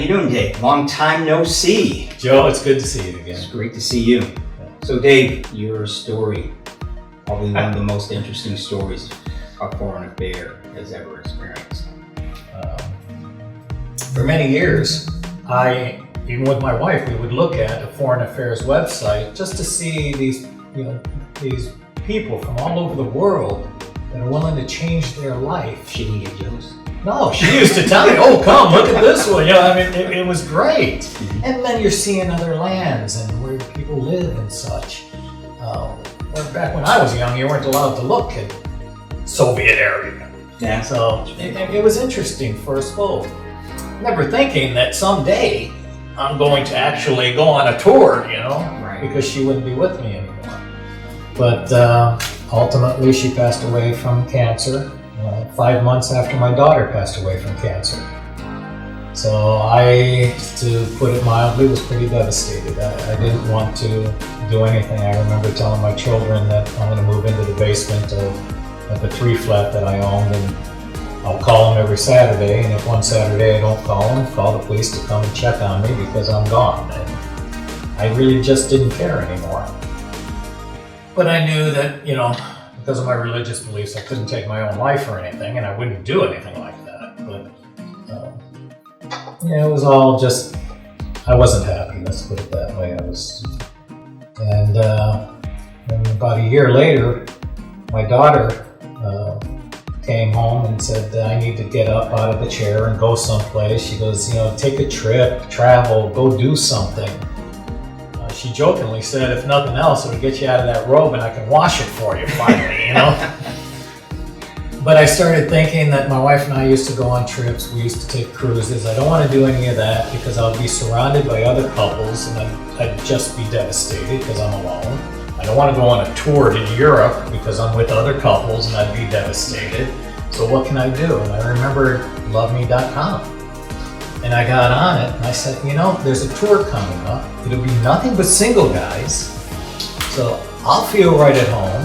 you doing, Dave? Long time no see. Joe, it's good to see you again. It's great to see you. So, Dave, your story, probably one of the most interesting stories a foreign affair has ever experienced. For many years, even with my wife, we would look at a foreign affairs website just to see these people from all over the world that are willing to change their life. She didn't get jealous? No, she used to tell me, "Oh, come look at this one." It was great. Mm-hmm. And then you're seeing other lands and where people live and such. Back when I was young, you weren't allowed to look at Soviet area. Yeah. So it was interesting for us both. Never thinking that someday I'm going to actually go on a tour, right. Because she wouldn't be with me anymore. But ultimately, she passed away from cancer 5 months after my daughter passed away from cancer. So I, to put it mildly, was pretty devastated. I didn't want to do anything. I remember telling my children that I'm going to move into the basement of the 3-flat that I owned, and I'll call them every Saturday, and if one Saturday I don't call them, call the police to come and check on me because I'm gone. And I really just didn't care anymore. But I knew that, because of my religious beliefs, I couldn't take my own life or anything, and I wouldn't do anything like that. But, it was all just, I wasn't happy, let's put it that way. And about a year later, my daughter came home and said, "I need to get up out of the chair and go someplace." She goes, "Take a trip, travel, go do something." She jokingly said, "If nothing else, it'll get you out of that robe and I can wash it for you finally, But I started thinking that my wife and I used to go on trips. We used to take cruises. I don't want to do any of that because I'll be surrounded by other couples and I'd just be devastated because I'm alone. I don't want to go on a tour to Europe because I'm with other couples and I'd be devastated. So what can I do? And I remembered loveme.com. And I got on it and I said, there's a tour coming up. It'll be nothing but single guys. So I'll feel right at home.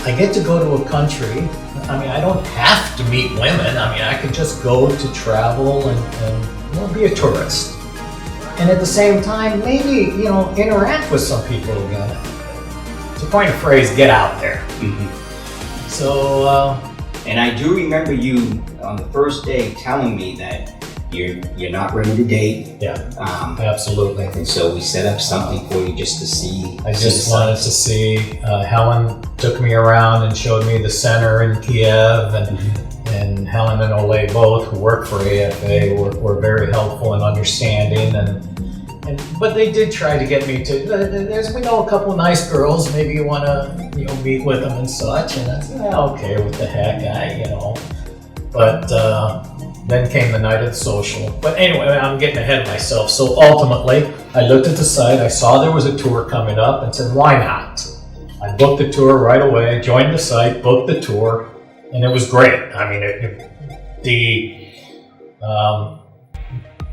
I get to go to a country. I don't have to meet women. I could just go to travel and be a tourist. And at the same time, maybe, interact with some people again. To coin a phrase, get out there. Mm-hmm. So, and I do remember you on the first day telling me that you're not ready to date. Yeah, absolutely. And so we set up something for you just to see. I just wanted to see. Helen took me around and showed me the center in Kiev, and Helen and Ole both, who work for AFA, were very helpful and understanding. But they did try to get me to. We know a couple of nice girls. Maybe you want to meet with them and such. And I said, okay, what the heck, But then came the night of the social. But anyway, I'm getting ahead of myself. So ultimately, I looked at the site. I saw there was a tour coming up and said, why not? I booked the tour right away, joined the site, booked the tour, and it was great.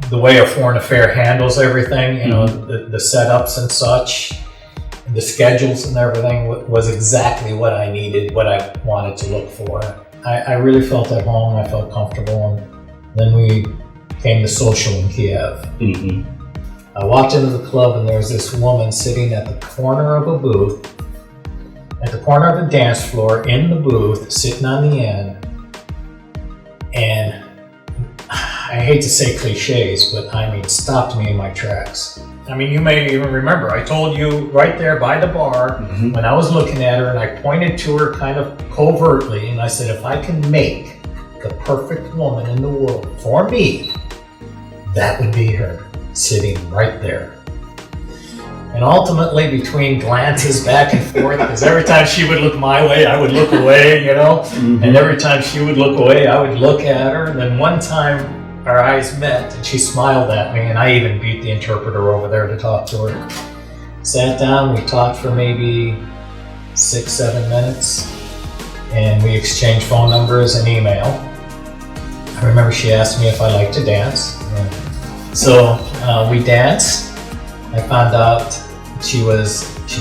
The way a foreign affair handles everything, the setups and such, the schedules and everything was exactly what I needed, what I wanted to look for. I really felt at home. I felt comfortable. And then we came to social in Kiev. Mm-hmm. I walked into the club and there was this woman sitting at the corner of a booth, at the corner of a dance floor in the booth, sitting on the end. And I hate to say cliches, but stopped me in my tracks. You may even remember, I told you right there by the bar, mm-hmm. when I was looking at her and I pointed to her kind of covertly and I said, if I can make the perfect woman in the world for me, that would be her, sitting right there. And ultimately, between glances back and forth, because every time she would look my way, I would look away, Mm-hmm. And every time she would look away, I would look at her. And then one time, our eyes met, and she smiled at me, and I even beat the interpreter over there to talk to her. Sat down, we talked for maybe 6-7 minutes, and we exchanged phone numbers and email. I remember she asked me if I liked to dance. So we danced. I found out she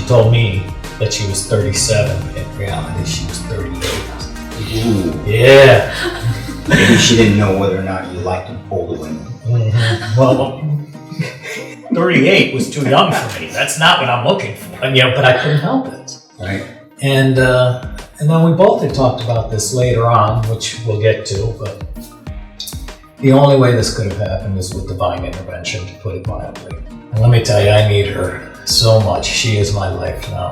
told me that she was 37. In reality, she was 38. Ooh. Yeah. Maybe she didn't know whether or not you liked older women. Mm-hmm. Well, 38 was too young for me. That's not what I'm looking for. And, but I couldn't help it. Right. And then we both had talked about this later on, which we'll get to, but the only way this could have happened is with divine intervention, to put it mildly. And let me tell you, I need her so much. She is my life now.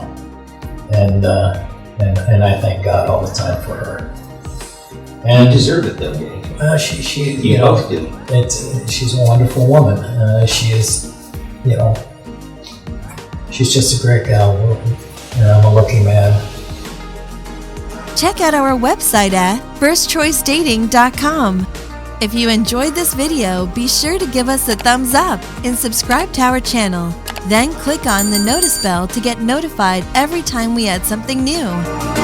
And I thank God all the time for her. And You deserve it though, Dave. she You both do. She's a wonderful woman. She is, she's just a great gal. And I'm a lucky man. Check out our website at firstchoicedating.com. If you enjoyed this video, be sure to give us a thumbs up and subscribe to our channel. Then click on the notice bell to get notified every time we add something new.